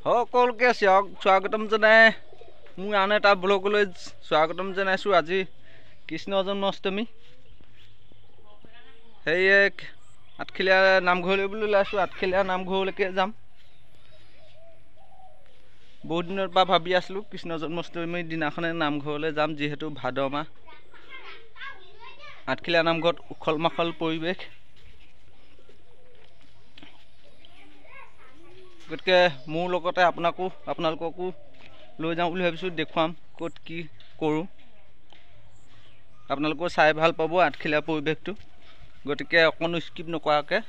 সকলোকে স্বাগতম জনাই মোৰ আন এটা ব্লগলৈ স্বাগতম জনাইছোঁ। আজি কৃষ্ণ জন্মাষ্টমী, সেয়ে আঠখেলীয়া নামঘৰলৈ বুলি ওলাইছোঁ। আঠখেলীয়া নামঘৰলৈকে যাম। বহুত দিনৰ পৰা ভাবি আছিলোঁ কৃষ্ণ জন্মাষ্টমীৰ দিনাখনে নামঘৰলৈ যাম, যিহেতু ভাদ মাহ। আঠখেলীয়া নামঘৰত উখল মাখল পৰিৱেশ, গতিকে মোৰ লগতে আপোনালোককো লৈ যাওঁ বুলি ভাবিছোঁ। দেখুৱাম ক'ত কি কৰোঁ, আপোনালোকেও চাই ভাল পাব আঠখেলীয়া পৰিৱেশটো। গতিকে অকণো স্কিপ নকৰাকৈ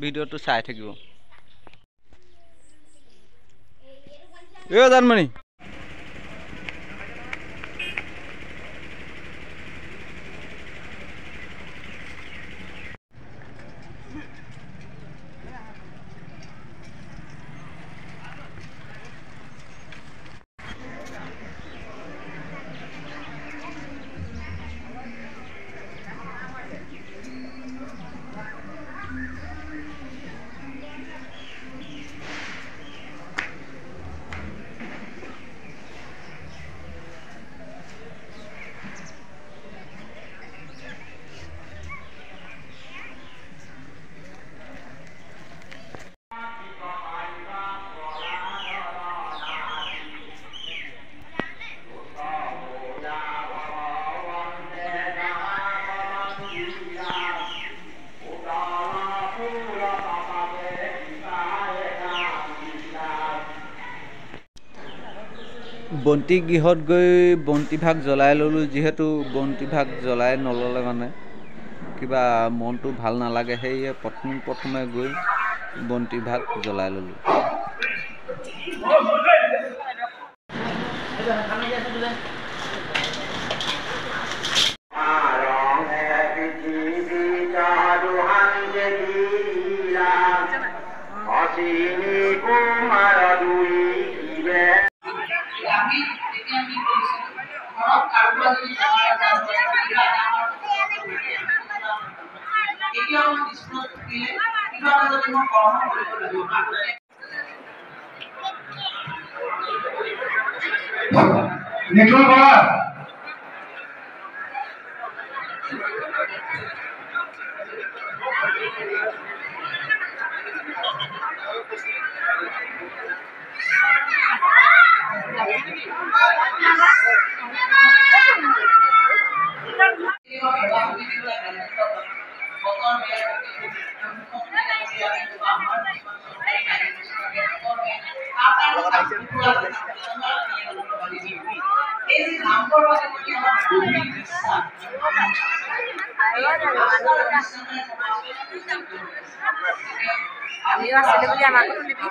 ভিডিঅ'টো চাই থাকিব। জানমণি বন্তি গৃহত গৈ বন্তিভাগ জ্বলাই ল'লোঁ। যিহেতু বন্তিভাগ জ্বলাই নল'লে মানে কিবা মনটো ভাল নালাগে, সেয়ে প্ৰথমে গৈ বন্তিভাগ জ্বলাই ল'লোঁ। আমিও আছিলোঁ বুলি আমাকো তুলিবি।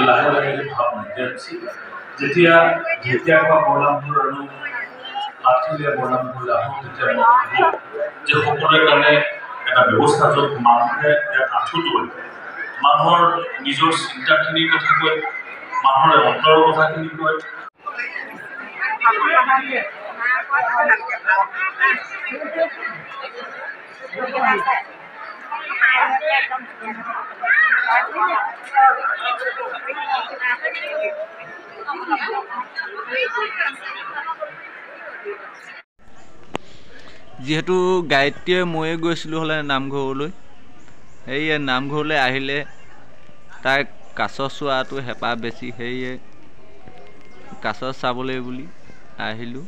লাহে লাহে ভাৱ নাইকিয়া হৈছিল। যেতিয়া বৰনামবোৰ আৰু আঠখেলীয়া বৰনামবোৰ আহোঁ, তেতিয়া মই ভাবোঁ যে সকলোৰে কাৰণে এটা ব্যৱস্থা য'ত মানুহে ইয়াত আঁঠুটো মানুহৰ নিজৰ চিন্তাখিনিৰ কথা কয়, মানুহৰ অন্তৰৰ কথাখিনি কয়। যিহেতু গায়ত্ৰীয়ে ময়ে গৈছিলোঁ হ'লে নামঘৰলৈ, সেয়ে নামঘৰলৈ আহিলে তাইক কাছ চোৱাটো হেঁপাহ বেছি, সেয়ে কাছ চাবলৈ বুলি আহিলোঁ।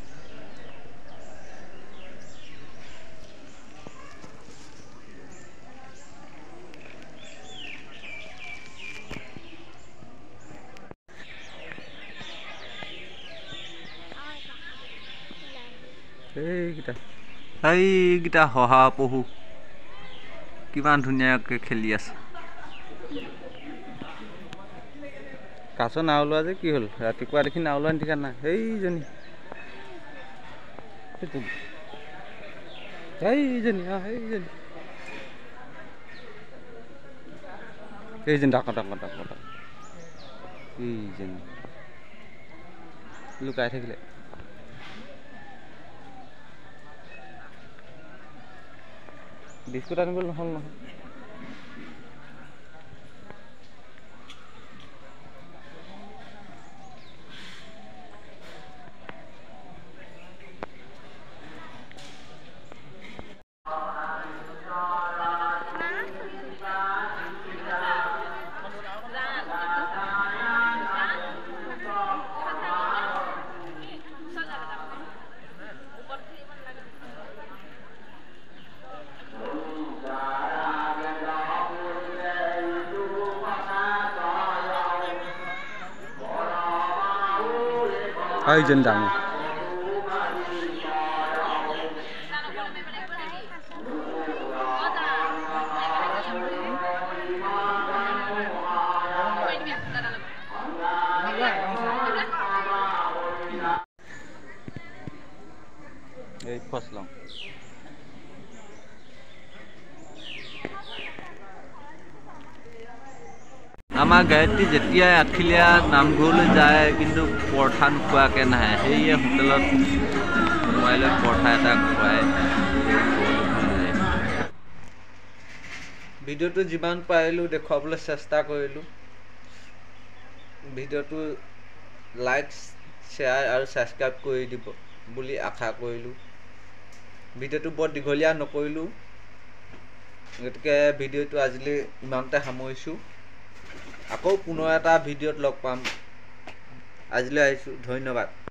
এইকেইটা শহা পহু কিমান ধুনীয়াকৈ খেলি আছে। কাছ নাওলোৱা যে কি হ'ল? ৰাতিপুৱা দেখি নাওলোৱা ঠিকা নাই। সেইজনী লুকাই থাকিলে বিস্কুট আনিবলৈ নহ'ল নহয় dân đằng đây first long আমাৰ গায়ত্ৰী যেতিয়াই আঠখিলীয়া নামঘৰলৈ যায় কিন্তু পৰঠা নোখোৱাকৈ নাহে সেয়ে হোটেলত সোমাই লৈ পৰঠা এটা খুৱাই ভিডিঅ'টো যিমান পাৰিলোঁ দেখুৱাবলৈ চেষ্টা কৰিলোঁ ভিডিঅ'টো লাইক শ্বেয়াৰ আৰু ছাবস্ক্ৰাইব কৰি দিব বুলি আশা কৰিলোঁ ভিডিঅ'টো বৰ দীঘলীয়া নকৰিলোঁ গতিকে ভিডিঅ'টো আজিলৈ ইমানতে সামৰিছোঁ আকৌ পুনৰ এটা ভিডিঅ'ত লগ পাম আজিলৈ আহিছোঁ ধন্যবাদ